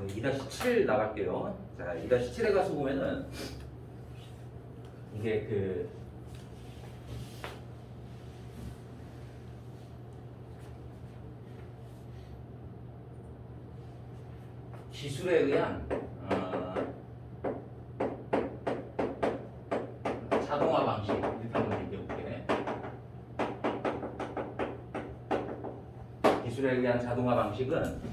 2-7 나갈게요. 자, 2-7에 가서 보면은 이게 그 기술에 의한 자동화 방식 이렇게 한번 얘기해 볼게. 기술에 의한 자동화 방식은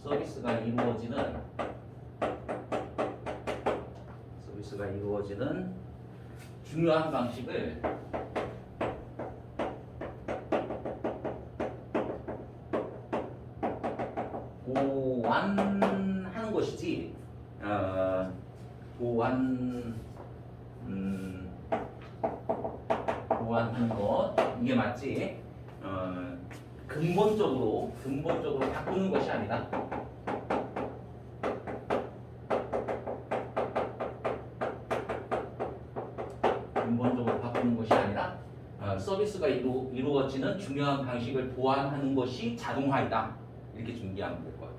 서비스가 이루어지는 중요한 방식을 보완하는 것이지 보완하는 것 이게 맞지 근본적으로 바꾸는 것이 아니다. 근본적으로 바꾸는 것이 아니라 서비스가 이루어지는 중요한 방식을 보완하는 것이 자동화이다. 이렇게 준비하면 될 거예요.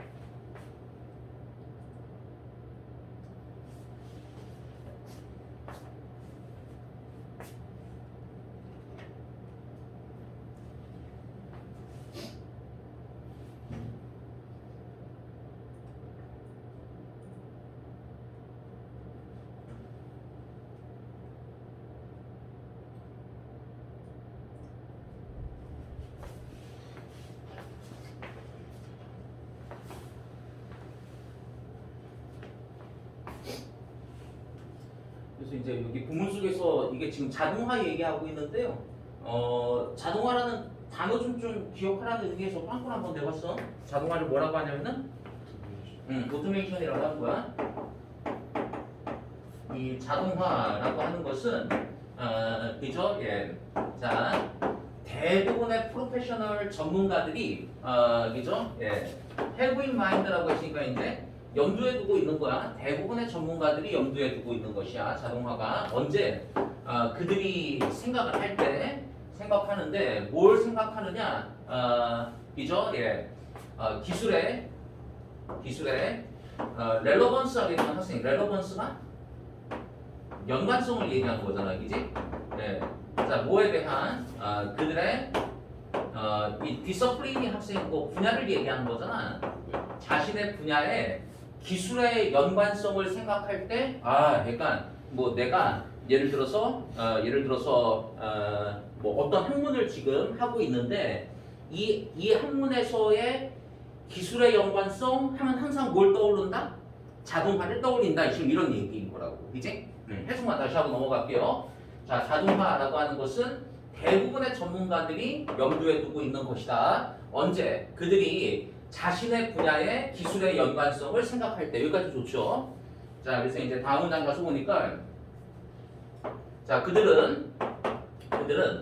그래서 이제 여기 부문 속에서 이게 지금 자동화 얘기하고 있는데요. 자동화라는 단어 좀 기억하라는 의미에서 빵꾸를 한번 내봤어. 자동화를 뭐라고 하냐면은 오토메이션이라고 하는 거야. 이 자동화라고 하는 것은 그죠? 예. 자, 대부분의 프로페셔널 전문가들이 그죠? 예. have in mind라고 했으니까 이제 염두에 두고 있는 거야. 대부분의 전문가들이 염두에 두고 있는 것이야. 자동화가 언제 그들이 생각을 할 때 생각하는데 뭘 생각하느냐? 그죠? 예. 기술의 렐러번스하게 되는 학생, 렐러번스가 연관성을 얘기하는 거잖아, 그지? 네. 자, 뭐에 대한 그들의 이 디서플리니 학생이고 분야를 얘기하는 거잖아. 자신의 분야에 기술의 연관성을 생각할 때, 그러니까 뭐 내가 예를 들어서 뭐 어떤 학문을 지금 하고 있는데 이 학문에서의 기술의 연관성 하면 항상 뭘 떠오른다? 자동화를 떠올린다. 지금 이런 얘기인 거라고, 그지? 해석만 다시 하고 넘어갈게요. 자, 자동화라고 하는 것은 대부분의 전문가들이 염두에 두고 있는 것이다. 언제? 그들이 자신의 분야의 기술의 연관성을 생각할 때. 여기까지 좋죠? 자, 그래서 이제 다음 문장 가서 보니까 자, 그들은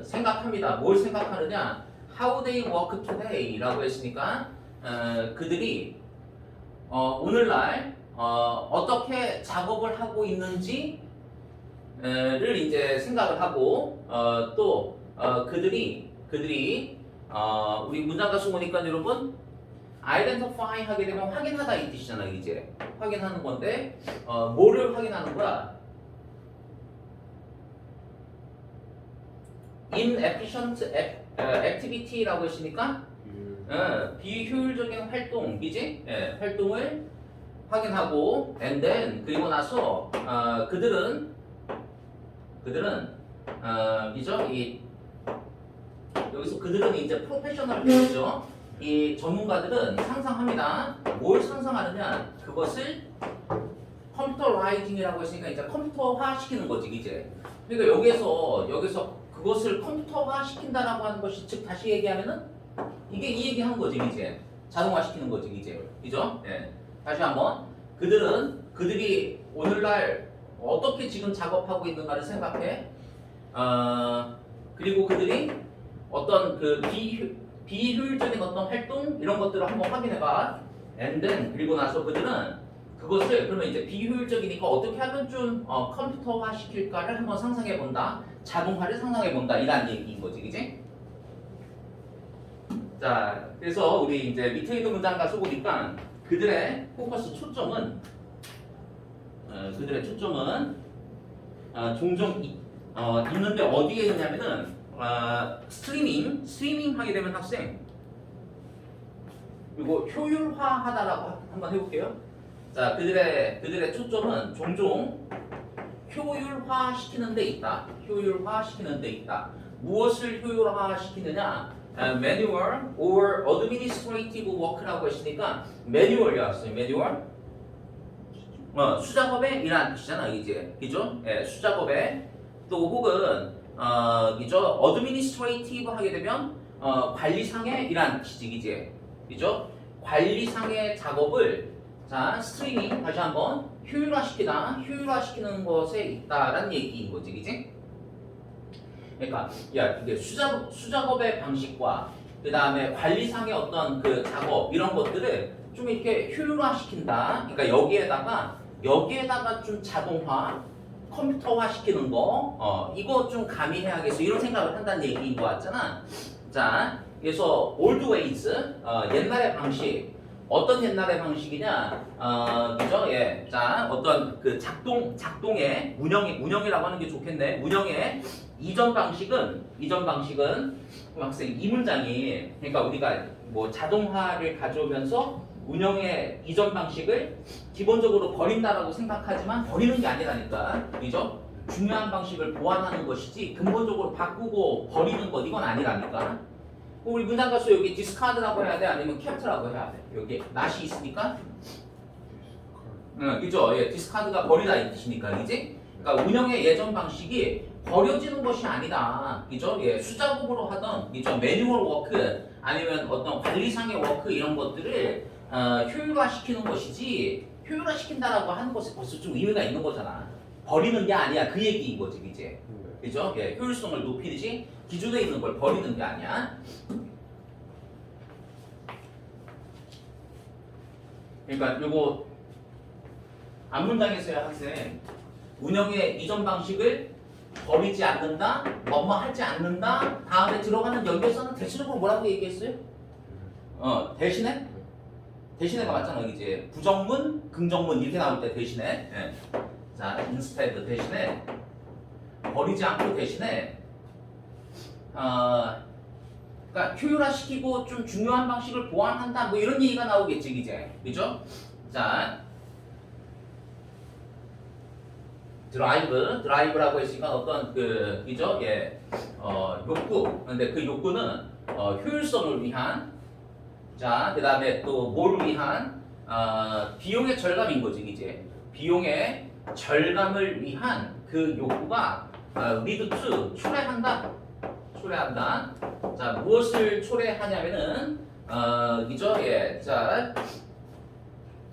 생각합니다. 뭘 생각하느냐? How they work today 라고 했으니까 그들이 오늘날 어떻게 작업을 하고 있는지를 이제 생각을 하고 또 그들이 우리 문장 가서 보니까 여러분 identify 하게 되면 확인하다 이 뜻이잖아요. 이제 확인하는 건데 뭐를 확인하는 거야? inefficient activity라고 했으니까 비효율적인 활동, 그지? 활동을 확인하고 and then 그리고 나서 그들은 그죠? 여기서 그들은 이제 프로페셔널이죠. 이 전문가들은 상상합니다. 뭘 상상하느냐? 그것을 컴퓨터라이징이라고 했으니까 이제 컴퓨터화 시키는 거지, 이제. 그러니까 여기서 그것을 컴퓨터화 시킨다라고 하는 것이 즉 다시 얘기하면은 이게 이 얘기하는 거지, 이제. 자동화 시키는 거지, 이제. 그죠? 예. 다시 한번 그들이 오늘날 어떻게 지금 작업하고 있는가를 생각해. 그리고 그들이 어떤 그 비효율적인 어떤 활동 이런 것들을 한번 확인해봐. And then 그리고 나서 그들은 그것을 그러면 이제 비효율적이니까 어떻게 하면 좀 컴퓨터화 시킬까를 한번 상상해 본다. 자동화를 상상해 본다 이란 얘기인 거지, 그지? 자, 그래서 우리 이제 밑에 있는 문장 가서 보니까 그들의 포커스 초점은 종종 있는데 어디에 있냐면은 스트리밍 하게 되면 학생 그리고 효율화하다라고 한번 해볼게요. 자, 그들의 초점은 종종 효율화시키는 데 있다. 효율화시키는 데 있다. 무엇을 효율화시키느냐? manual or administrative work라고 했으니까 매뉴얼이었어요. 매뉴얼. 수작업의 이란 뜻이잖아, 이제. 그죠? 예, 수작업의 또 혹은 그죠? administrative 하게 되면 관리상의 이란 뜻이지, 이제. 그죠? 관리상의 작업을 자, 스트리밍 다시 한번 효율화시키는 것에 있다라는 얘기인 거지, 그지? 그러니까 야, 이게 수작업의 방식과 그 다음에 관리상의 어떤 그 작업 이런 것들을 좀 이렇게 효율화시킨다. 그러니까 여기에다가 좀 자동화, 컴퓨터화 시키는 거, 이거 좀 가미해야겠어. 이런 생각을 한다는 얘기인 거 같잖아. 자, 그래서 old ways, 옛날의 방식. 어떤 옛날의 방식이냐? 그죠? 예. 자, 어떤 그 작동의 운영이라고 하는 게 좋겠네. 운영의 이전 방식은 학생 이 문장이 그러니까 우리가 뭐 자동화를 가져오면서 운영의 이전 방식을 기본적으로 버린다라고 생각하지만 버리는 게 아니라니까. 그죠? 중요한 방식을 보완하는 것이지 근본적으로 바꾸고 버리는 것 이건 아니라니까. 우리 문장 가서 여기 디스카드라고 해야 돼? 아니면 캡트라고 해야 돼? 여기 낫이 있으니까? 그죠? 예, 디스카드가 버리다 이 뜻이니까, 그지? 그러니까 운영의 예전 방식이 버려지는 것이 아니다. 그죠? 예, 수작업으로 하던, 그죠? 매뉴얼 워크, 아니면 어떤 관리상의 워크 이런 것들을 효율화시키는 것이지, 효율화시킨다라고 하는 것에 벌써 좀 의미가 있는 거잖아. 버리는 게 아니야. 그 얘기인 거지, 그지? 그죠? 예, 효율성을 높이듯이 기존에 있는 걸 버리는 게 아니야. 그러니까 요거 앞문장에서야 학생 운영의 이전 방식을 버리지 않는다, 하지 않는다. 다음에 들어가는 연결선은 대체적으로 뭐라고 얘기했어요? 대신에가 맞잖아, 이제 부정문, 긍정문 이렇게 나올 때 대신에. 예. 자, instead 대신에 버리지 않고 대신에 그러니까 효율화시키고 좀 중요한 방식을 보완한다 뭐 이런 얘기가 나오겠지 이제 그죠? 자 드라이브라고 했으니까 어떤 그 그죠? 예 욕구 근데 그 욕구는 효율성을 위한 자 그다음에 또 뭘 위한 비용의 절감인 거지 이제 비용의 절감을 위한 그 욕구가 lead to 초래한다. 자, 무엇을 초래하냐면은 그죠? 예. 자,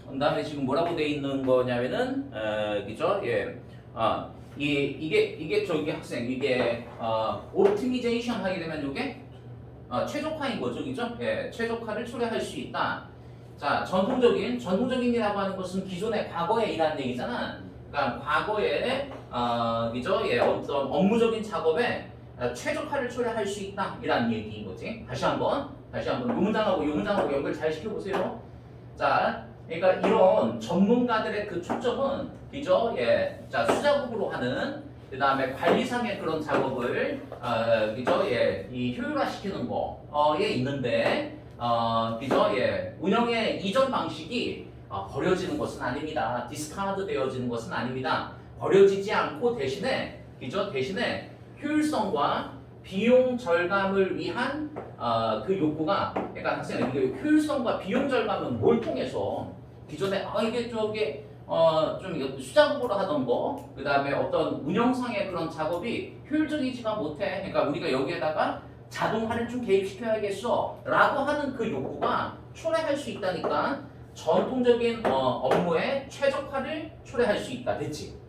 그다음에 지금 뭐라고 돼 있는 거냐면은 그죠? 예. 이게 저기 학생 이게 옵티미제이션 하게 되면 이게 최적화인 거죠, 그죠? 예. 최적화를 초래할 수 있다. 자, 전통적인이라고 하는 것은 기존의 과거에 일하는 얘기잖아. 그러니까 과거에 그죠? 예. 어떤 업무적인 작업에 최적화를 초래할 수 있다 이란 얘기인 거지. 다시 한번 요 문장하고 연결 잘 시켜보세요. 자, 그러니까 이런 전문가들의 그 초점은 그죠? 예, 자 수작업으로 하는 그 다음에 관리상의 그런 작업을 그죠? 예, 이 효율화시키는 거에 있는데 그죠? 예, 운영의 이전 방식이 버려지는 것은 아닙니다. 디스카드 되어지는 것은 아닙니다. 버려지지 않고 대신에 그죠? 대신에 효율성과 비용 절감을 위한 그 욕구가 그러니까 학생은 이게 효율성과 비용 절감은 뭘 통해서 기존에 이게 저게 좀 수작업으로 하던 거 그다음에 어떤 운영상의 그런 작업이 효율적이지가 못해 그러니까 우리가 여기에다가 자동화를 좀 개입시켜야겠어 라고 하는 그 욕구가 초래할 수 있다니까 전통적인 업무의 최적화를 초래할 수 있다 됐지?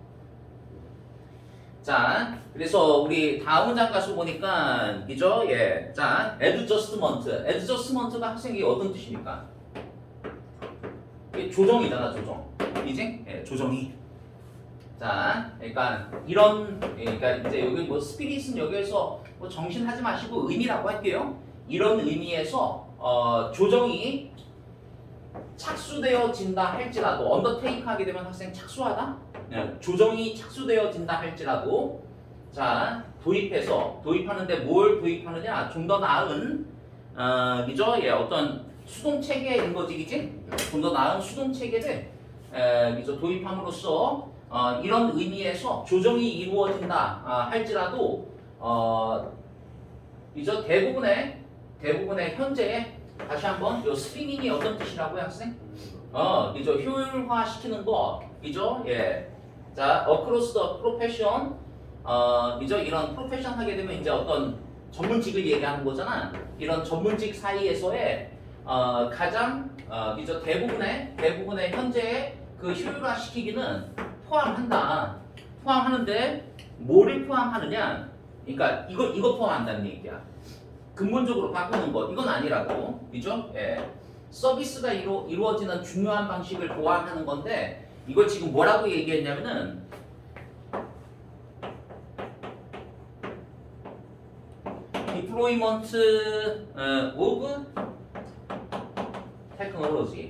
자, 그래서 우리 다음 문장 가서 보니까 그죠? 예, 자, adjustment가 학생이 어떤 뜻입니까? 이게 조정이잖아, 조정. 이제 예, 조정이. 자, 자, 그러니까 이런, 그러니까 이제 여기 뭐 스피릿은 여기에서 뭐 정신하지 마시고 의미라고 할게요. 이런 의미에서 조정이 착수되어진다 할지라도 언더테이크 하게 되면 학생 착수하다? 네, 조정이 착수되어진다 할지라도 자 도입하는데 뭘 도입하느냐 좀 더 나은 그죠? 예, 어떤 수동 체계인 거지, 그지? 좀 더 나은 수동 체계를 그죠? 도입함으로써 이런 의미에서 조정이 이루어진다 할지라도 그죠? 대부분의 현재 다시 한번 요 스피닝이 어떤 뜻이라고요, 학생? 그죠? 효율화 시키는 거, 그죠? 예. 자, across the profession, 그죠? 이런 프로페션 하게 되면 이제 어떤 전문직을 얘기하는 거잖아. 이런 전문직 사이에서의 가장 그죠? 대부분의 현재의 그 효율화 시키기는 포함하는데 뭐를 포함하느냐? 그러니까 이거 포함한다는 얘기야. 근본적으로 바꾸는 것 이건 아니라고, 그죠? 예. 서비스가 이루어지는 중요한 방식을 보완하는 건데 이걸 지금 뭐라고 얘기했냐면은 deployment of technology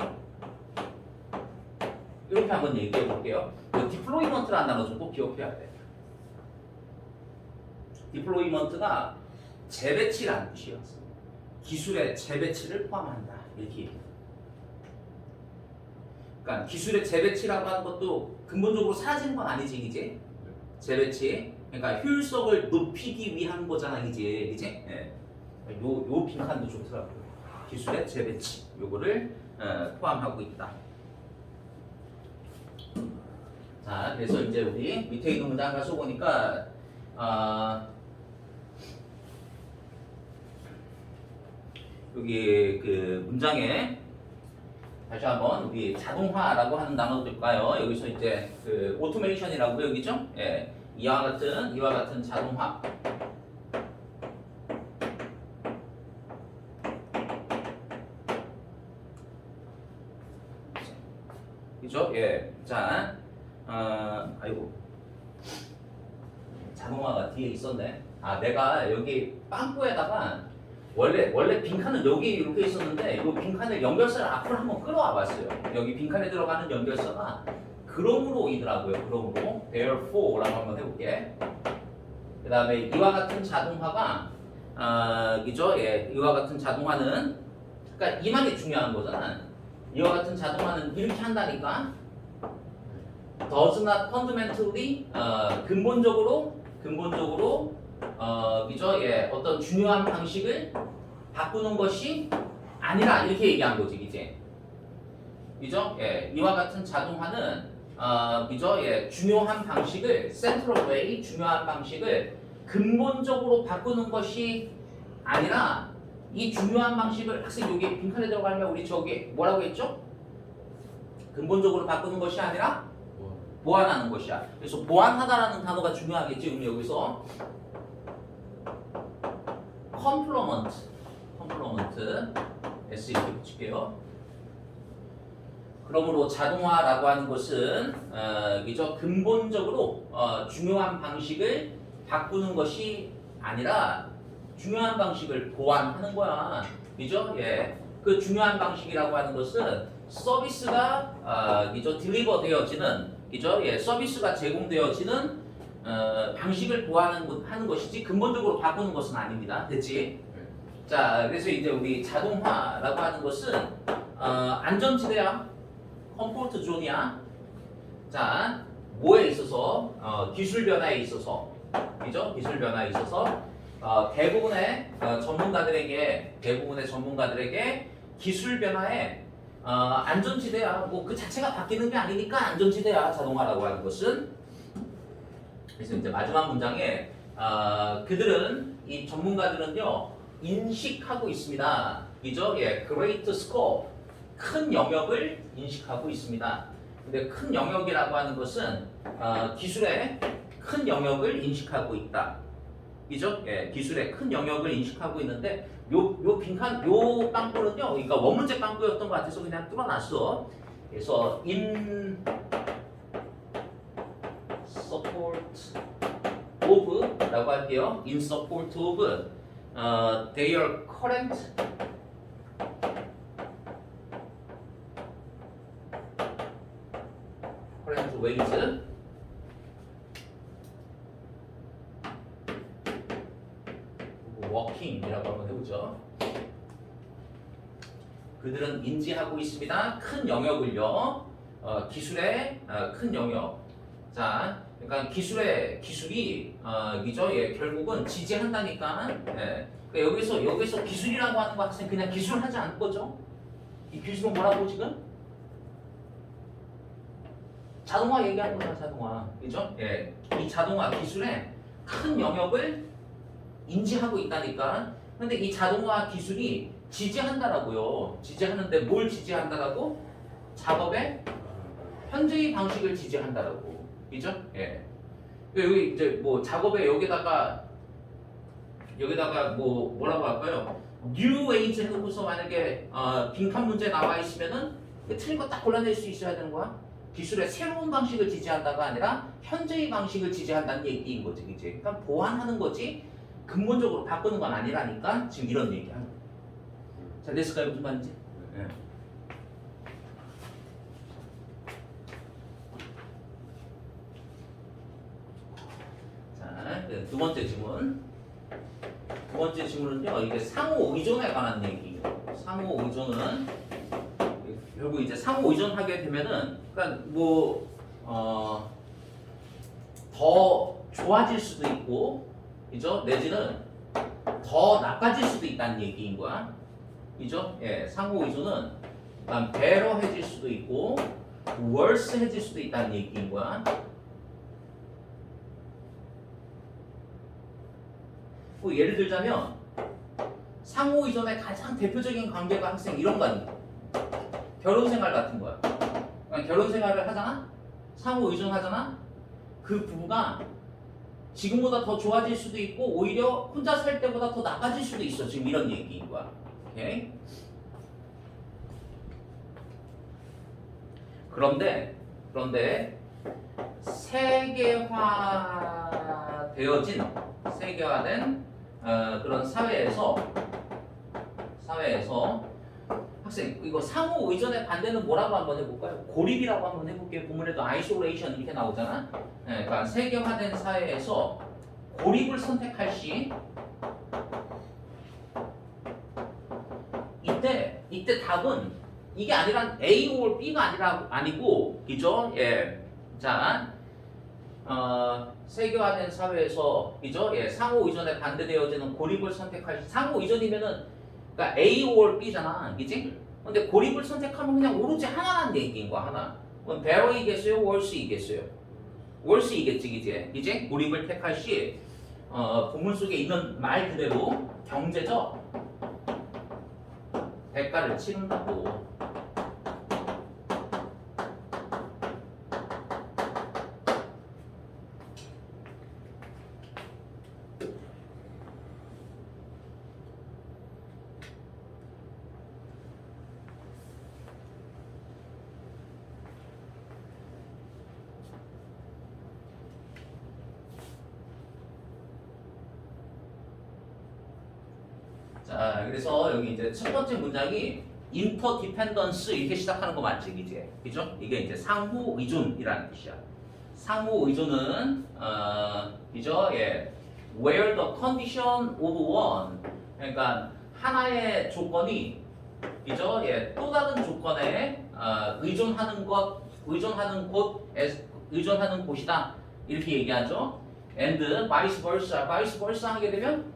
이렇게 한번 얘기해 볼게요. deployment라는 단어 좀 꼭 기억해야 돼. deployment가 재배치라는 뜻이었어. 기술의 재배치를 포함한다. 이렇게 얘기해요. 그러니까 기술의 재배치라고 하는 것도 근본적으로 사라지는 건 아니지, 이제 재배치. 그러니까 효율성을 높이기 위한 거잖아, 이제. 예. 요 빈칸도 좋더라고요. 기술의 재배치. 요거를 포함하고 있다. 자, 그래서 이제 우리 밑에 있는 문장 가서 보니까 여기 그 문장에 다시 한번 우리 자동화라고 하는 단어도 볼까요? 여기서 이제 그 오토메이션이라고 여기죠? 예. 이와 같은 자동화. 그죠? 예. 자, 아이고. 자동화가 뒤에 있었네. 내가 여기 빵꾸에다가 원래 빈칸은 여기 이렇게 있었는데 이 빈칸을 연결선을 앞으로 한번 끌어와 봤어요. 여기 빈칸에 들어가는 연결선가 그럼으로이더라고요. 그럼으로 therefore라고 한번 해볼게. 그 다음에 이와 같은 자동화가 그죠? 예, 이와 같은 자동화는 그러니까 이 말이 중요한 거잖아. 이와 같은 자동화는 이렇게 한다니까 does not fundamentally 근본적으로 그죠? 예, 어떤 중요한 방식을 바꾸는 것이 아니라 이렇게 얘기한 거지, 이제. 그죠? 예, 이와 같은 자동화는 그죠? 예, 중요한 방식을 central way, 중요한 방식을 근본적으로 바꾸는 것이 아니라 이 중요한 방식을 학생 여기 빈칸에 들어가면 우리 저기 뭐라고 했죠? 근본적으로 바꾸는 것이 아니라 보완하는 것이야. 그래서 보완하다라는 단어가 중요하겠지. 그럼 여기서 complement S 이렇게 붙일게요. 그러므로 자동화라고 하는 것은 그죠? 근본적으로 중요한 방식을 바꾸는 것이 아니라 중요한 방식을 보완하는 거야. 그죠? 예. 그 중요한 방식이라고 하는 것은 서비스가 그죠? 딜리버 되어지는 그죠? 예. 서비스가 제공되어지는 방식을 보완하는 것이지 근본적으로 바꾸는 것은 아닙니다. 됐지? 자, 그래서 이제 우리 자동화라고 하는 것은 안전지대야, 컴포트 존이야. 자, 뭐에 있어서 기술 변화에 있어서, 그죠? 기술 변화에 있어서 대부분의 전문가들에게 기술 변화에 안전지대야. 뭐 그 자체가 바뀌는 게 아니니까 안전지대야. 자동화라고 하는 것은. 그래서 이제 마지막 문장에 그들은 이 전문가들은요 인식하고 있습니다. 그죠? 예, great scope, 큰 영역을 인식하고 있습니다. 근데 큰 영역이라고 하는 것은 기술의 큰 영역을 인식하고 있다. 그죠? 예, 기술의 큰 영역을 인식하고 있는데 요 빈칸 요 빵꾸는요, 그러니까 원문제 빵꾸였던 것 같아서 그냥 뚫어놨어. 그래서 in of라고 할게요. in support of their current wage working이라고 한번 해보죠. 그들은 인지하고 있습니다. 큰 영역을요. 기술의 큰 영역. 자, 그러니까 기술이 이죠. 예, 결국은 지지한다니까. 예. 그러니까 여기서 기술이라고 하는 거 학생 그냥 기술하지 않을 거죠. 이 기술은 뭐라고 지금? 자동화 얘기하는 거잖아, 자동화. 그죠? 예. 이 자동화 기술의 큰 영역을 인지하고 있다니까. 근데 이 자동화 기술이 지지한다라고요. 지지하는데 뭘 지지한다라고? 작업의 현재의 방식을 지지한다라고. 그죠? 예. 여기 이제 뭐 작업에 여기다가 뭐라고 할까요? new age 해놓고서 만약에 빈칸 문제 나와 있으면은 틀린 거 딱 골라낼 수 있어야 되는 거야. 기술의 새로운 방식을 지지한다가 아니라 현재의 방식을 지지한다는 얘기인 거지, 이제. 그러니까 보완하는 거지 근본적으로 바꾸는 건 아니라니까 지금 이런 얘기하는 거야. 자, 됐을까요? 무슨 말인지? 네. 자, 두 번째 질문. 두 번째 질문은요, 이게 상호 의존에 관한 얘기예요. 상호 의존은 결국 이제 상호 의존하게 되면은, 그러니까 더 좋아질 수도 있고, 그죠? 내지는 더 나빠질 수도 있다는 얘기인 거야. 그죠? 예, 상호 의존은 일단 better-해질 수도 있고, worse-해질 수도 있다는 얘기인 거야. 뭐 예를 들자면 상호 의존의 가장 대표적인 관계가 학생 이런 거 아니야? 결혼 생활 같은 거야. 그러니까 결혼 생활을 하잖아? 상호 의존하잖아? 그 부부가 지금보다 더 좋아질 수도 있고 오히려 혼자 살 때보다 더 나빠질 수도 있어. 지금 이런 얘기인 거야. 오케이? 그런데 세계화된 그런 사회에서 학생 이거 상호 의존의 반대는 뭐라고 한번 해볼까요? 고립이라고 한번 해볼게요. 본문에도 아이솔레이션 이렇게 나오잖아. 네, 그러니까 세계화된 사회에서 고립을 선택할 시 이때 답은 이게 아니라 A or B가 아니고 그죠? 예. 자, 세계화된 사회에서 그죠? 예, 상호 의존에 반대되어지는 고립을 선택할 시 상호 의존이면은 그러니까 A or B잖아, 그지? 근데 고립을 선택하면 그냥 오로지 하나라는 얘기인 거야, 하나. 그럼 better이겠어요, worse이겠어요? worse이겠지, 이제 고립을 택할 시 본문 속에 있는 말 그대로 경제적 대가를 치른다고. 자, 그래서 여기 이제 첫 번째 문장이 interdependence 이렇게 시작하는 거 맞지, 이제, 그죠? 이게 이제 상호 의존이라는 뜻이야. 상호 의존은 그죠? 예, where the condition of one, 그러니까 하나의 조건이, 그죠? 예, 또 다른 조건에 의존하는 곳이다 이렇게 얘기하죠. And vice versa 하게 되면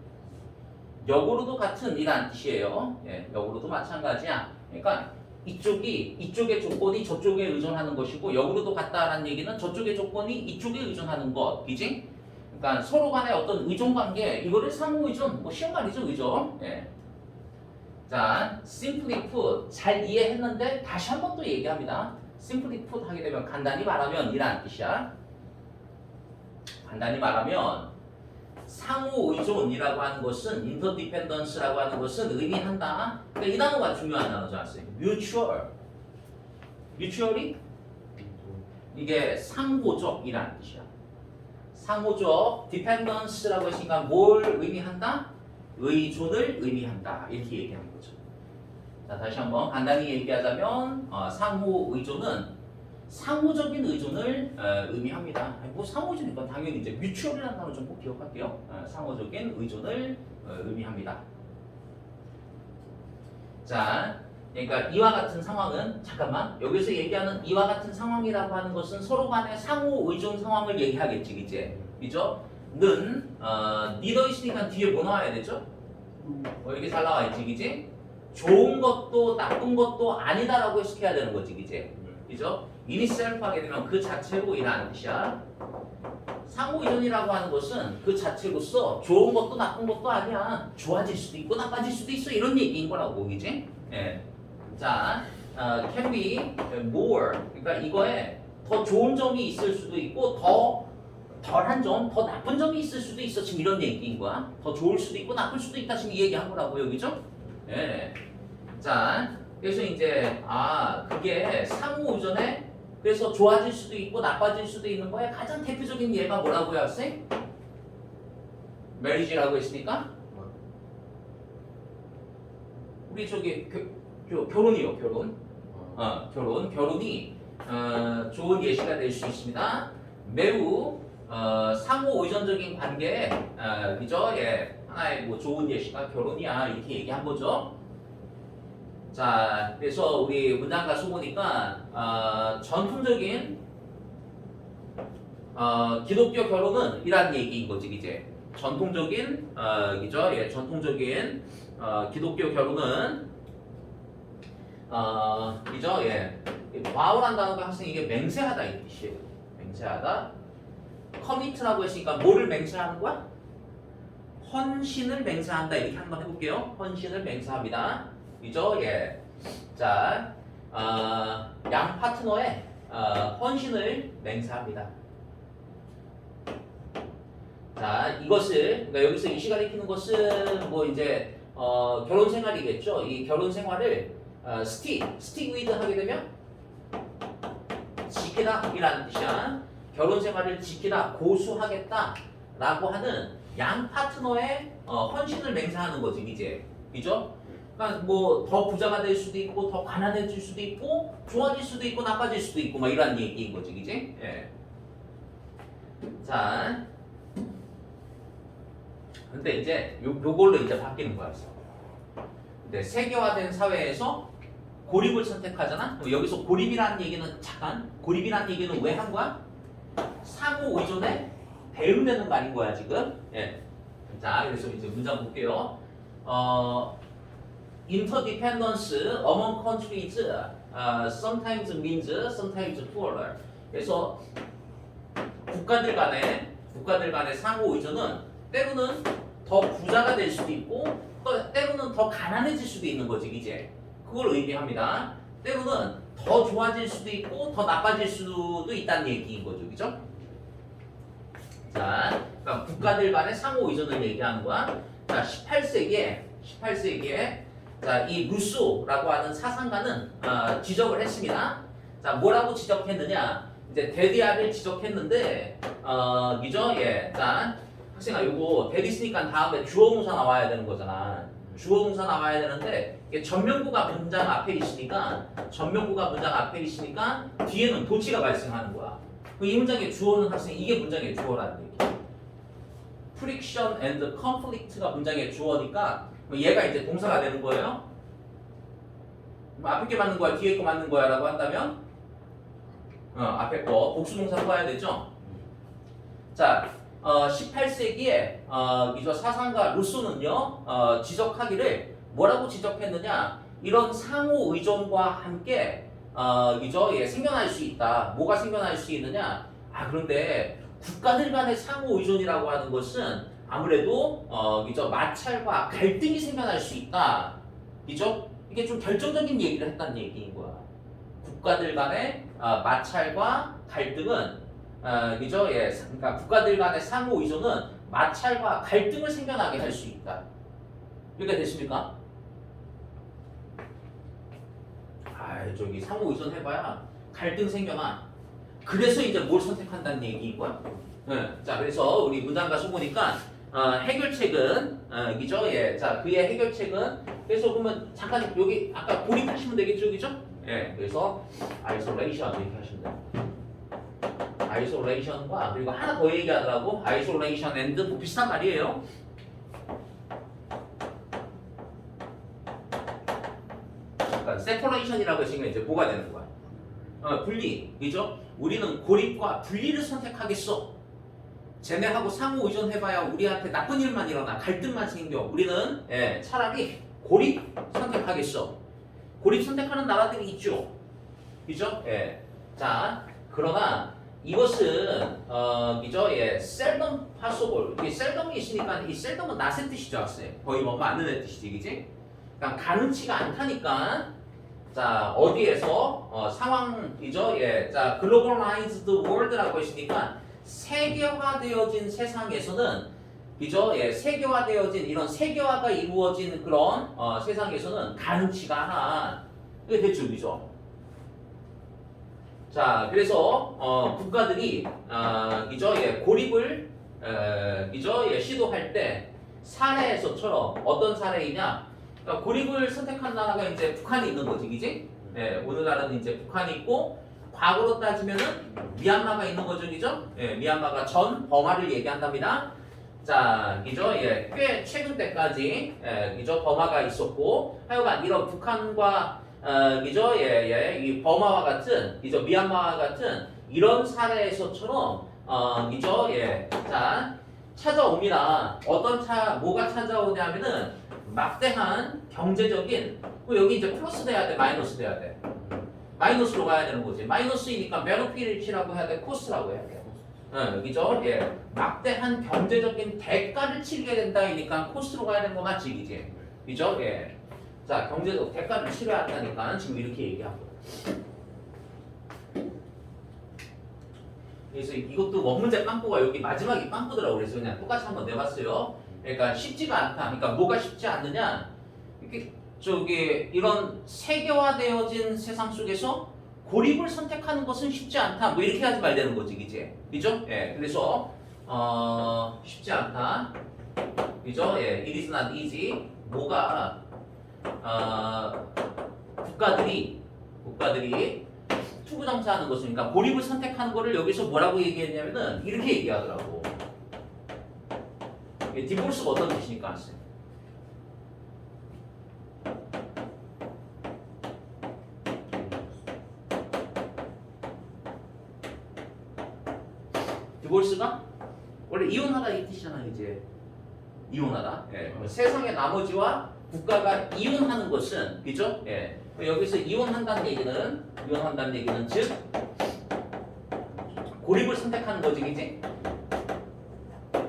역으로도 같은 이란 뜻이에요. 예, 역으로도 마찬가지야. 그러니까 이쪽의 조건이 저쪽에 의존하는 것이고 역으로도 같다라는 얘기는 저쪽의 조건이 이쪽에 의존하는 것, 그지? 그러니까 서로 간의 어떤 의존 관계, 이거를 상호 의존, 뭐 쉬운 말이죠, 그죠? 예. 자, simply put 잘 이해했는데 다시 한 번 또 얘기합니다. simply put 하게 되면 간단히 말하면 이란 뜻이야. 간단히 말하면 상호 의존이라고 하는 것은 interdependence라고 하는 것은 의미한다. 그러니까 이 단어가 중요한 단어죠, 학생. mutual이 이게 상호적이라는 뜻이야. 상호적 dependence라고 했으니까 뭘 의미한다? 의존을 의미한다. 이렇게 얘기하는 거죠. 자, 다시 한번 간단히 얘기하자면 상호 의존은 상호적인 의존을 의미합니다. 뭐 상호적이니까 당연히 이제 뮤추얼이라는 단어 좀 꼭 기억할게요. 상호적인 의존을 의미합니다. 자, 그러니까 이와 같은 상황은 잠깐만 여기서 얘기하는 이와 같은 상황이라고 하는 것은 서로 간의 상호 의존 상황을 얘기하겠지, 이제 그죠? 는 니더 있으니까 뒤에 뭐 나와야 되죠? 이렇게 잘 나와 있지, 그지? 좋은 것도 나쁜 것도 아니다라고 해석해야 되는 거지, 그지? 그죠? 이니셀프 하게 되면 그 자체로 이라는 뜻이야. 상호 의존이라고 하는 것은 그 자체로서 좋은 것도 나쁜 것도 아니야. 좋아질 수도 있고 나빠질 수도 있어, 이런 얘기인 거라고, 그지? 예. 자, can be more. 그러니까 이거에 더 좋은 점이 있을 수도 있고 더 덜한 점, 더 나쁜 점이 있을 수도 있어. 지금 이런 얘기인 거야. 더 좋을 수도 있고 나쁠 수도 있다. 지금 이 얘기한 거라고요, 그죠? 예. 자, 그래서 이제 그게 상호 의존에 그래서 좋아질 수도 있고 나빠질 수도 있는 거에 가장 대표적인 예가 뭐라고요, 학생? 메리지라고 했으니까 우리 저기 결혼이요, 결혼. 결혼이 좋은 예시가 될 수 있습니다. 매우 상호 의존적인 관계에 그죠? 예, 하나의 뭐 좋은 예시가 결혼이야, 이렇게 얘기한 거죠. 자, 그래서 우리 문장 가서 보니까 전통적인 기독교 결혼은 이란 얘기인 거지, 이제 전통적인 그죠? 예, 전통적인 기독교 결혼은 그죠? 예, vow란 단어가 항상 이게 맹세하다 이 뜻이에요. 맹세하다. commit라고 했으니까 뭐를 맹세하는 거야? 헌신을 맹세한다, 이렇게 한번 해볼게요. 헌신을 맹세합니다. 그죠? 예. 자, 양 파트너의 헌신을 맹세합니다. 자, 이것을 그러니까 여기서 이 시간에 익히는 것은 뭐 이제 결혼 생활이겠죠. 이 결혼 생활을 stick with 하게 되면 지키다 이라는 뜻이야. 결혼 생활을 지키다, 고수하겠다라고 하는 양 파트너의 헌신을 맹세하는 거지, 이제 그죠? 그러니까 뭐 더 부자가 될 수도 있고 더 가난해질 수도 있고 좋아질 수도 있고 나빠질 수도 있고 막 이런 얘기인 거지, 그지? 예. 자, 근데 이제 요걸로 이제 바뀌는 거야. 근데 세계화된 사회에서 고립을 선택하잖아. 여기서 고립이라는 얘기는 잠깐 고립이라는 얘기는 왜 한 거야? 상호 의존에 대응되는 말인 거야 지금. 예. 자, 그래서 이제 문장 볼게요. Interdependence among countries sometimes means sometimes poorer. 그래서 국가들 간의 상호 의존은 때로는 더 부자가 될 수도 있고 또 때로는 더 가난해질 수도 있는 거지, 이제 그걸 의미합니다. 때로는 더 좋아질 수도 있고 더 나빠질 수도 있다는 얘기인 거죠, 그죠? 자, 그러니까 국가들 간의 상호 의존을 얘기하는 거야. 자, 18세기에 자, 이 루소라고 하는 사상가는 지적을 했습니다. 자, 뭐라고 지적했느냐? 이제 데디아를 지적했는데, 그죠? 예. 자, 학생아, 요거 데디 있으니까 다음에 주어동사 나와야 되는 거잖아. 주어동사 나와야 되는데, 이게 전명구가 문장 앞에 있으니까, 뒤에는 도치가 발생하는 거야. 이 문장의 주어는 학생, 이게 문장의 주어라는 얘기야. friction and conflict가 문장의 주어니까, 얘가 이제 동사가 되는 거예요. 앞에 게 맞는 거야, 뒤에 거 맞는 거야 라고 한다면 앞에 거 복수동사 써야 되죠. 자, 18세기에 이 사상가 루소는요 지적하기를 뭐라고 지적했느냐, 이런 상호 의존과 함께 예, 생겨날 수 있다. 뭐가 생겨날 수 있느냐? 그런데 국가들 간의 상호 의존이라고 하는 것은 아무래도 마찰과 갈등이 생겨날 수 있다. 그죠? 이게 좀 결정적인 얘기를 했다는 얘기인 거야. 국가들 간의 마찰과 갈등은 그죠? 예, 그러니까 국가들 간의 상호 의존은 마찰과 갈등을 생겨나게 할 수 있다. 이해가 되십니까? 저기 상호 의존 해봐야 갈등 생겨나. 그래서 이제 뭘 선택한다는 얘기인 거야. 자, 그래서 우리 문장 가서 보니까 해결책은 여기죠. 예. 자, 그의 해결책은 그래서 보면 잠깐 여기 아까 고립하시면 되겠죠, 그죠? 예. 그래서 isolation 이렇게 하시면 돼요. isolation과 그리고 하나 더 얘기하더라고. isolation and 뭐 비슷한 말이에요. 그러니까 separation이라고 했으면 이제 뭐가 되는 거야? 분리, 그죠? 우리는 고립과 분리를 선택하겠어. 쟤네하고 상호 의존해봐야 우리한테 나쁜 일만 일어나, 갈등만 생겨. 우리는 차라리 고립 선택하겠어. 고립 선택하는 나라들이 있죠, 그죠? 자, 그러나 이것은 그죠? seldom possible. 이게 seldom이 있으니까 이 seldom은 not의 뜻이죠, 학생. 거의 뭐 맞는 뜻이지, 그지? 그러니까 가능치가 않다니까. 자, 어디에서 상황이죠? 자, globalized world라고 했으니까 세계화되어진 세상에서는 그죠? 세계화되어진 이런 세계화가 이루어진 그런 세상에서는 가능치가 않아. 이게 됐죠, 그죠? 자, 그래서 국가들이 그죠? 고립을 그죠? 시도할 때 사례에서처럼 어떤 사례이냐? 그러니까 고립을 선택한 나라가 이제 북한이 있는 거지, 그지? 오늘날은 이제 북한이 있고 과거로 따지면은 미얀마가 있는 거죠, 그죠? 미얀마가 전 버마를 얘기한답니다. 자, 그죠? 꽤 최근 때까지 그죠? 버마가 있었고 하여간 이런 북한과 그죠? 이 버마와 같은 그죠? 미얀마와 같은 이런 사례에서처럼 그죠? 자, 찾아옵니다. 뭐가 찾아오냐면은 막대한 경제적인 여기 이제 플러스 돼야 돼, 마이너스 돼야 돼. 마이너스로 가야 되는 거지. 마이너스이니까 베너핏이라고 해야 돼, 코스트라고 해야 돼. 그죠? 막대한 경제적인 대가를 치르게 된다니까 코스트로 가야 되는 거 맞지, 그지? 그죠? 자, 경제적 대가를 치러야 한다니까 지금 이렇게 얘기하고. 그래서 이것도 원문제 빵꾸가 여기 마지막에 빵꾸더라고. 그래서 그냥 똑같이 한번 내봤어요. 그러니까 쉽지가 않다. 그러니까 뭐가 쉽지 않느냐? 이렇게 이런 세계화되어진 세상 속에서 고립을 선택하는 것은 쉽지 않다. 뭐 이렇게 하지 말자는 거지, 그지? 그죠? 그래서 쉽지 않다. 그죠? It is not easy. 뭐가 국가들이 투구장사하는 것은 그러니까 고립을 선택하는 거를 여기서 뭐라고 얘기했냐면은 이렇게 얘기하더라고. 디볼스가 어떤 뜻이니까 아세요? 디볼스가 원래 이혼하다 이 뜻이잖아, 이제 이혼하다. 세상의 나머지와 국가가 이혼하는 것은 그죠? 여기서 이혼한다는 얘기는 즉 고립을 선택하는 거지, 그지?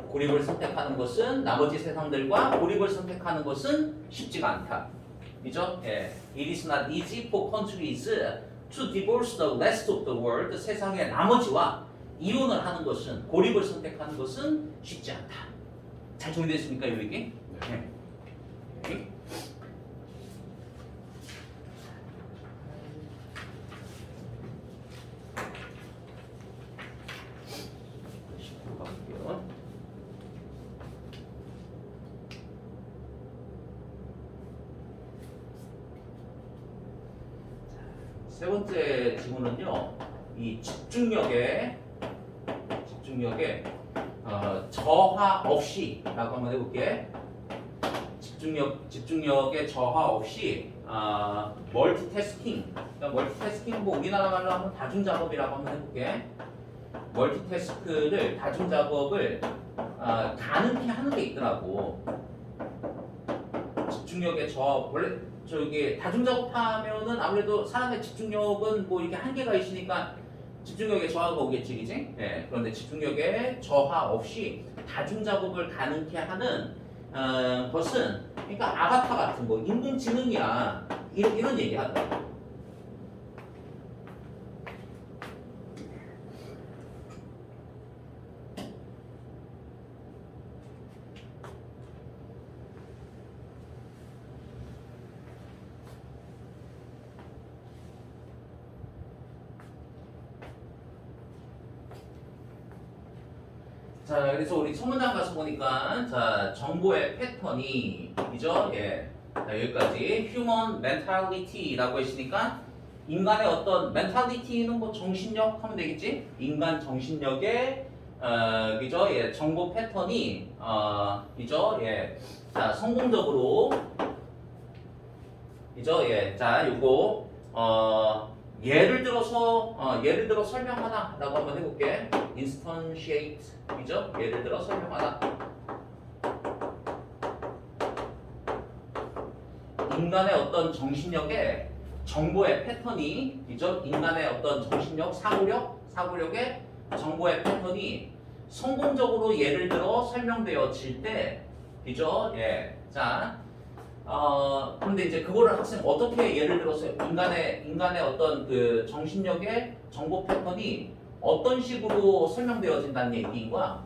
고립을 선택하는 것은 나머지 세상들과 고립을 선택하는 것은 쉽지가 않다. 그죠? It is not easy for countries to divorce the rest of the world. 세상의 나머지와 이혼을 하는 것은 고립을 선택하는 것은 쉽지 않다. 잘 정리됐습니까, 이 얘기? 네. 세 번째 지문은요, 이 집중력의 저하 없이라고 한번 해볼게. 집중력의 저하 없이 멀티태스킹. 그러니까 멀티태스킹 뭐 우리나라 말로 하면 다중작업이라고 한번 해볼게. 멀티태스크를 다중작업을 가능케 하는 게 있더라고. 집중력의 저하 원래 다중작업하면은 아무래도 사람의 집중력은 뭐 이렇게 한계가 있으니까 집중력의 저하가 오겠지, 그지? 그런데 집중력의 저하 없이 다중작업을 가능케 하는 것은 그러니까 아바타 같은 거, 인공지능이야. 이런 얘기 하더라고. 자, 그래서 우리 첫 문장 가서 보니까 자, 정보의 패턴이 이죠? 예. 자, 여기까지 human mentality라고 했으니까 인간의 어떤 mentality는 뭐 정신력 하면 되겠지? 인간 정신력의 그죠? 예, 정보 패턴이 그죠? 예. 자, 성공적으로 그죠? 예. 자, 요거 예를 들어 설명하다라고 한번 해볼게. instantiate 그죠? 예를 들어 설명하다. 인간의 어떤 정신력의 정보의 패턴이 그죠? 인간의 어떤 정신력, 사고력의 정보의 패턴이 성공적으로 예를 들어 설명되어질 때 그죠? 예. 자, 그런데 이제 그거를 학생 어떻게 예를 들어서 인간의 어떤 그 정신력의 정보 패턴이 어떤 식으로 설명되어진다는 얘기인 거야.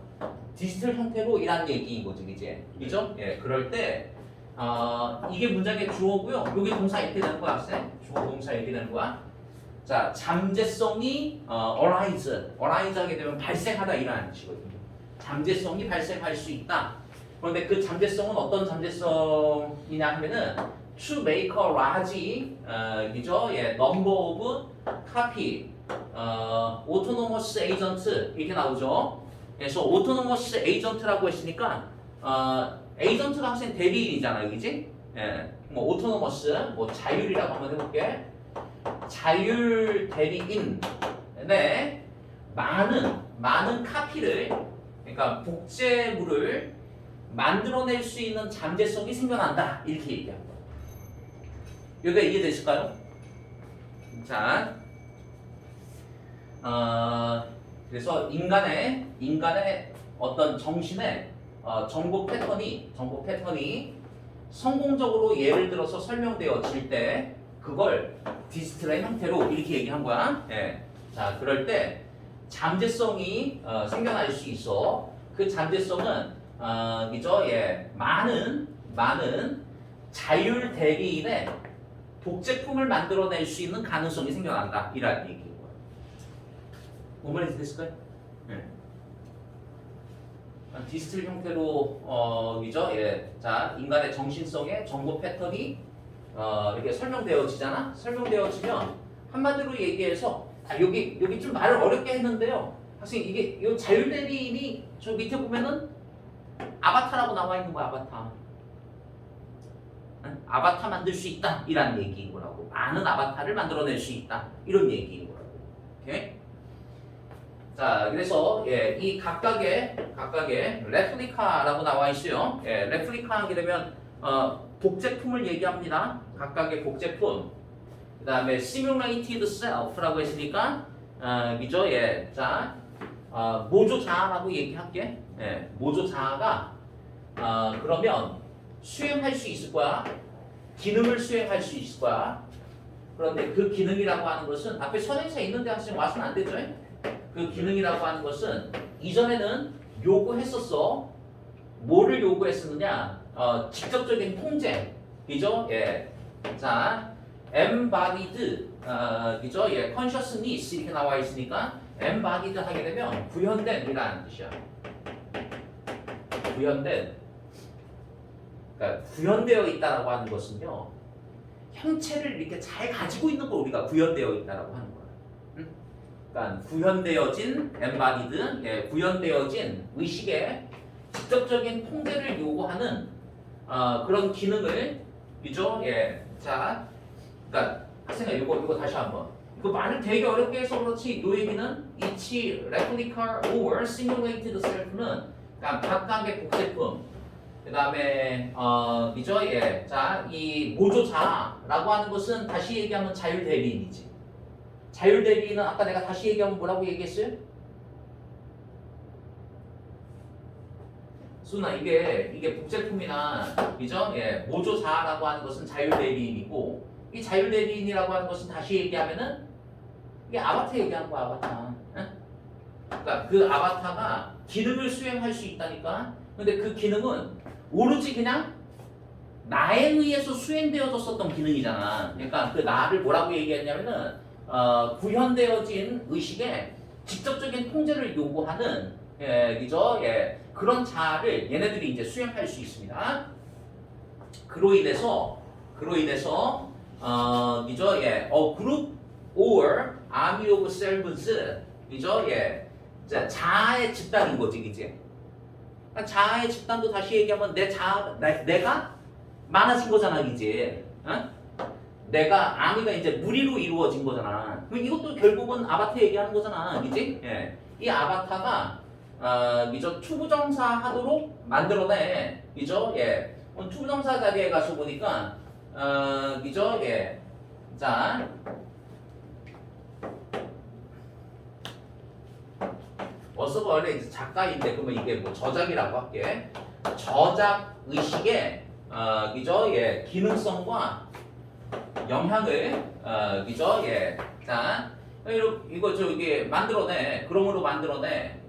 디지털 형태로 이란 얘기인 거지, 이제. 그죠? 예, 그럴 때 이게 문장의 주어고요. 여기 동사 이렇게 되는 거야, 학생. 주어 동사 이렇게 되는 거야. 자, 잠재성이 arise 하게 되면 발생하다 이라는 뜻이거든요. 잠재성이 발생할 수 있다. 그런데 그 잠재성은 어떤 잠재성이냐 하면은 to make a large 그죠? 예, number of copy autonomous agent 이렇게 나오죠. 그래서 autonomous agent라고 했으니까 agent가 학생 대리인이잖아요, 그지? 예, 뭐 autonomous 뭐 자율이라고 한번 해볼게. 자율 대리인의 많은 카피를 그러니까 복제물을 만들어낼 수 있는 잠재성이 생겨난다 이렇게 얘기한 거예요. 여기가 이해되실까요? 자, 그래서 인간의 어떤 정신의 정보 패턴이 성공적으로 예를 들어서 설명되어질 때 그걸 디지털의 형태로 이렇게 얘기한 거야. 예. 자, 그럴 때 잠재성이 생겨날 수 있어. 그 잠재성은 그죠? 예, 많은 자율 대리인의 복제품을 만들어낼 수 있는 가능성이 생겨난다 이라는 얘기인 거예요. 뭔 말인지 됐을까요? 예. 디지털 형태로 그죠? 예, 자, 인간의 정신성의 정보 패턴이 이렇게 설명되어지잖아. 설명되어지면 한마디로 얘기해서 여기 좀 말을 어렵게 했는데요. 학생 이게 이 자율 대리인이 저 밑에 보면은 아바타라고 나와 있는 거야, 아바타. 응? 아바타 만들 수 있다 이란 얘기인 거라고. 많은 아바타를 만들어낼 수 있다 이런 얘기인 거라고. 오케이? 자, 그래서 예, 이 각각의 레플리카라고 나와 있어요. 예, 레플리카 하게 되면 복제품을 얘기합니다. 각각의 복제품. 그 다음에 simulated self라고 했으니까 그죠? 예, 자, 모조자아라고 얘기할게. 예, 모조자아가 그러면 수행할 수 있을 거야. 기능을 수행할 수 있을 거야. 그런데 그 기능이라고 하는 것은 앞에 선행사 있는데 학생 와서는 안 되죠? 그 기능이라고 하는 것은 이전에는 요구했었어. 뭐를 요구했었느냐? 직접적인 통제. 그죠? 예. 자, embodied, 그죠? 예, consciousness 이렇게 나와 있으니까 embodied 하게 되면 구현된이라는 뜻이야. 그러니까 구현되어 있다라고 하는 것은요, 형체를 이렇게 잘 가지고 있는 걸 우리가 구현되어 있다라고 하는 거야. 응? 그러니까 구현되어진 embodied, 예, 구현되어진 의식의 직접적인 통제를 요구하는 그런 기능을, 그죠? 예, 자, 그러니까 학생아 이거 다시 한번. 이거 말을 되게 어렵게 해서 그렇지 이 얘기는 each replica or simulated self는 그러니까 각각의 복제품 그 다음에 그죠? 예, 자, 이 모조자라고 하는 것은 다시 얘기하면 자율 대리인이지. 자율 대리인은 아까 내가 다시 얘기하면 뭐라고 얘기했어요? 수나 이게 복제품이나 그죠? 예, 모조자라고 하는 것은 자율 대리인이고 이 자율 대리인이라고 하는 것은 다시 얘기하면은 이게 아바타 얘기하는 거야, 아바타. 응? 그러니까 그 아바타가 기능을 수행할 수 있다니까. 근데 그 기능은 오로지 그냥 나에 의해서 수행되어졌었던 기능이잖아. 그러니까 그 나를 뭐라고 얘기했냐면은 구현되어진 의식에 직접적인 통제를 요구하는 예, 그죠? 예, 그런 자아를 얘네들이 이제 수행할 수 있습니다. 그로 인해서 그죠? 예, group or army of servants, 그죠? 예, 자, 자아의 집단인 거지, 이제. 자아의 집단도 다시 얘기하면 내가 많아진 거잖아, 이제. 어? 내가 아미가 이제 무리로 이루어진 거잖아. 그럼 이것도 결국은 아바타 얘기하는 거잖아, 그지? 예. 이 아바타가 그죠? 투부정사 하도록 만들어내, 그죠? 예. 투부정사 자리에 가서 보니까 그죠? 예. 자, 어서가 원래 이제 작가인데 그러면 이게 뭐 저작이라고 할게. 저작 의식의 그죠? 예. 기능성과 영향을 그죠? 예. 자, 이거 저기 만들어내. 그럼으로 만들어내.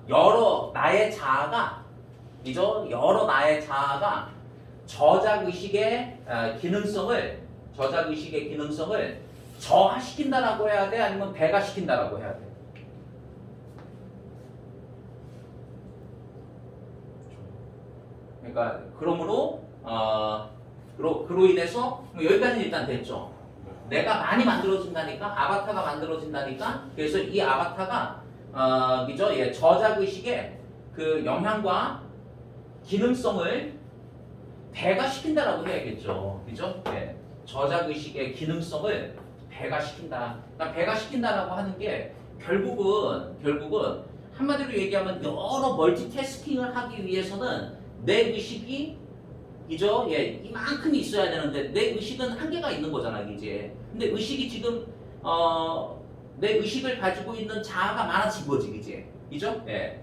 여러 나의 자아가 그죠? 여러 나의 자아가 저작 의식의 기능성을 저하시킨다라고 해야 돼? 아니면 배가시킨다라고 해야 돼? 그러니까 그러므로 그로 인해서 여기까지는 일단 됐죠. 내가 많이 만들어진다니까, 아바타가 만들어진다니까. 그래서 이 아바타가 그죠? 예, 저작 의식의 그 영향과 기능성을 배가시킨다라고 해야겠죠. 그죠? 예, 저작 의식의 기능성을 배가시킨다. 그러니까 배가시킨다라고 하는 게 결국은 한마디로 얘기하면 여러 멀티태스킹을 하기 위해서는 내 의식이 그죠? 예, 이만큼 있어야 되는데 내 의식은 한계가 있는 거잖아, 이제. 근데 의식이 지금 내 의식을 가지고 있는 자아가 많아진 거지, 이제. 그죠? 예.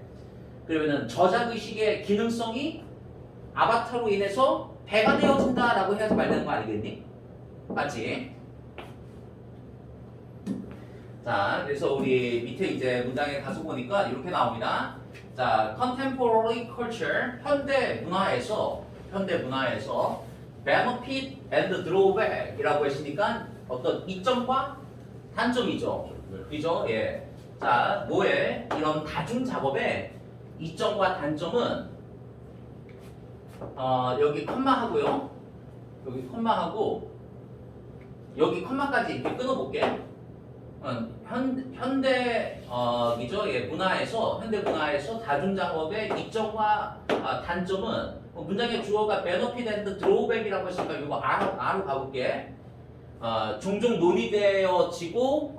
그러면은 저작 의식의 기능성이 아바타로 인해서 배가 되어진다라고 해야지 말되는 거 아니겠니? 맞지? 자, 그래서 우리 밑에 이제 문장에 가서 보니까 이렇게 나옵니다. 자, contemporary culture, 현대 문화에서 benefit and drawback이라고 했으니까 어떤 이점과 단점이죠. 그죠? 예. 자, 뭐에 이런 다중 작업의 이점과 단점은 여기 컴마하고요. 여기 컴마하고 여기 컴마까지 이렇게 끊어볼게. 현대 그죠? 예, 현대 문화에서 다중 작업의 이점과 단점은 문장의 주어가 benefit and drawback이라고 했으니까 이거 R로 가볼게. 종종 논의되어지고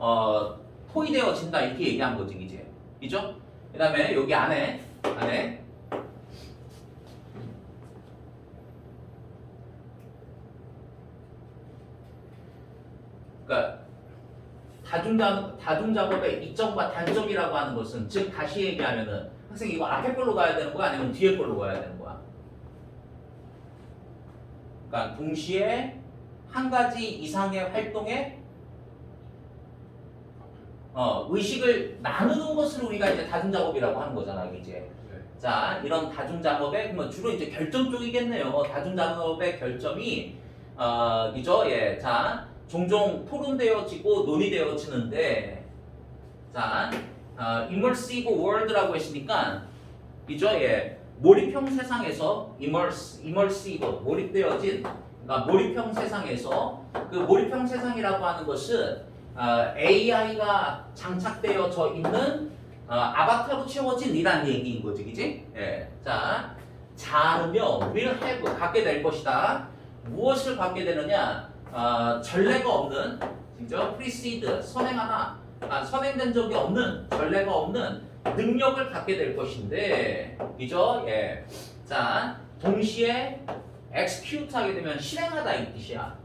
토의되어진다 이렇게 얘기한 거지, 이제. 그죠? 그다음에 여기 안에 그러니까 다중 작업의 이점과 단점이라고 하는 것은, 즉 다시 얘기하면은 학생 이거 앞에 걸로 가야 되는 거야, 아니면 뒤에 걸로 가야 되는 거야? 그러니까 동시에 한 가지 이상의 활동에 의식을 나누는 것을 우리가 이제 다중 작업이라고 하는 거잖아, 이제. 자, 이런 다중 작업의 그러면 주로 이제 결점 쪽이겠네요. 다중 작업의 결점이 그죠? 예, 자, 종종 토론되어지고 논의되어지는데, 자, immersive world라고 했으니까, 그죠? 예, 몰입형 세상에서 immersive 몰입되어진, 그러니까 몰입형 세상에서 그 몰입형 세상이라고 하는 것은 AI가 장착되어져 있는 아바타로 채워진 이란 얘기인 거지, 그지? 예, 자, 자는요 will have 갖게 될 것이다. 무엇을 갖게 되느냐? 전례가 없는, 그죠? precede 선행된 적이 없는, 전례가 없는 능력을 갖게 될 것인데, 그죠? 예. 자, 동시에 execute 하게 되면 실행하다 이 뜻이야.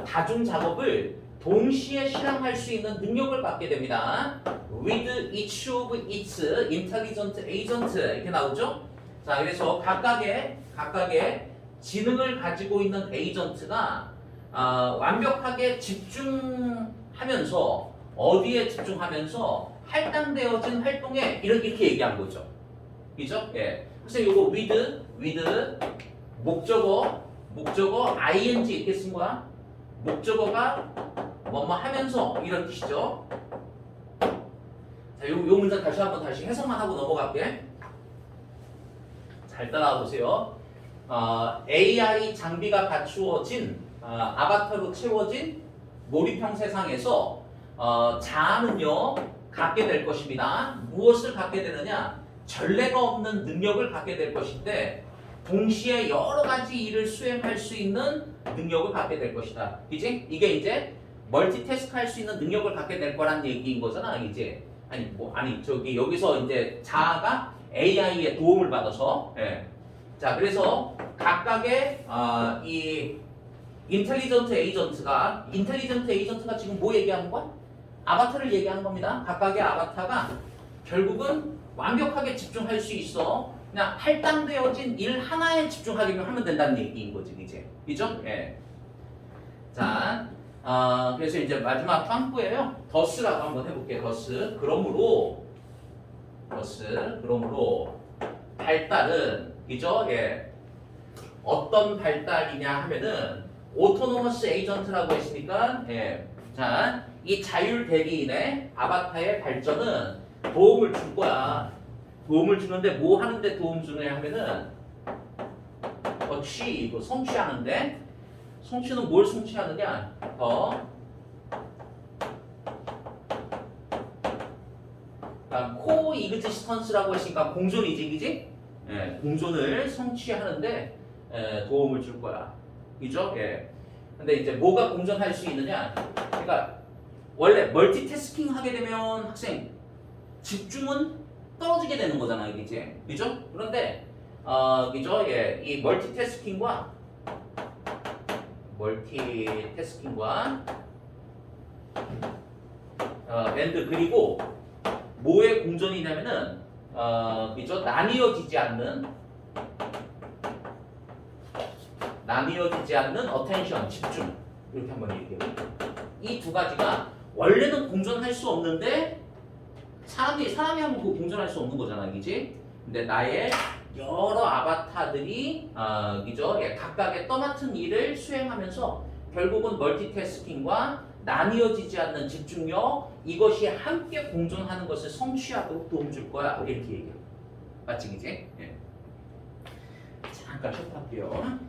다중 작업을 동시에 실행할 수 있는 능력을 갖게 됩니다. with each of its intelligent agent 이렇게 나오죠? 자, 그래서 각각의 지능을 가지고 있는 에이전트가 완벽하게 집중하면서, 어디에 집중하면서 할당되어진 활동에 이렇게 얘기한 거죠. 그죠? 예. 그래서 이거 with 목적어 ing 이렇게 쓴 거야. 목적어가 뭐뭐 하면서 이런 뜻이죠. 자, 요 문장 다시 해석만 하고 넘어갈게. 잘 따라와 보세요. AI 장비가 갖추어진 아바타로 채워진 몰입형 세상에서 자아는요 갖게 될 것입니다. 무엇을 갖게 되느냐? 전례가 없는 능력을 갖게 될 것인데 동시에 여러 가지 일을 수행할 수 있는 능력을 갖게 될 것이다. 이제 이게 이제 멀티태스크 할 수 있는 능력을 갖게 될 거란 얘기인 거잖아. 이제 저기 여기서 이제 자아가 AI의 도움을 받아서 자 그래서 각각의 이 인텔리전트 에이전트가 지금 뭐 얘기하는 거야? 아바타를 얘기하는 겁니다. 각각의 아바타가 결국은 완벽하게 집중할 수 있어. 그냥 할당되어진 일 하나에 집중하기만 하면 된다는 얘기인 거지, 이제. 그죠? 예. 자, 그래서 이제 마지막 빵꾸예요. 더스라고 한번 해볼게요. 더스. 그러므로 발달은, 그죠? 예. 어떤 발달이냐 하면은 오토노머스 에이전트라고 했으니까, 예. 자, 이 자율 대리인의 아바타의 발전은 도움을 줄 거야. 도움을 주는데 뭐 하는데 도움 주느냐 하면은 이거 성취하는데 성취는 뭘 성취하느냐? 코익지스턴스라고 했으니까 공존이지, 그지? 예, 공존을 성취하는데 도움을 줄 거야. 그죠? 예. 근데 이제 뭐가 공존할 수 있느냐? 그러니까 원래 멀티태스킹 하게 되면 학생 집중은 떨어지게 되는 거잖아요, 이제. 그죠? 그런데 그죠? 예, 이 멀티태스킹과 밴드 그리고 뭐의 공존이냐면은 그죠? 나뉘어지지 않는 어텐션, 집중. 이렇게 한번 얘기해요. 이 두 가지가 원래는 공존할 수 없는데 사람이 하면 그거 공존할 수 없는 거잖아, 그지? 근데 나의 여러 아바타들이 그죠? 예, 각각의 떠맡은 일을 수행하면서 결국은 멀티태스킹과 나뉘어지지 않는 집중력 이것이 함께 공존하는 것을 성취하도록 도움 줄 거야. 이렇게 얘기해요. 맞지, 그지? 예. 잠깐 첫 할게요.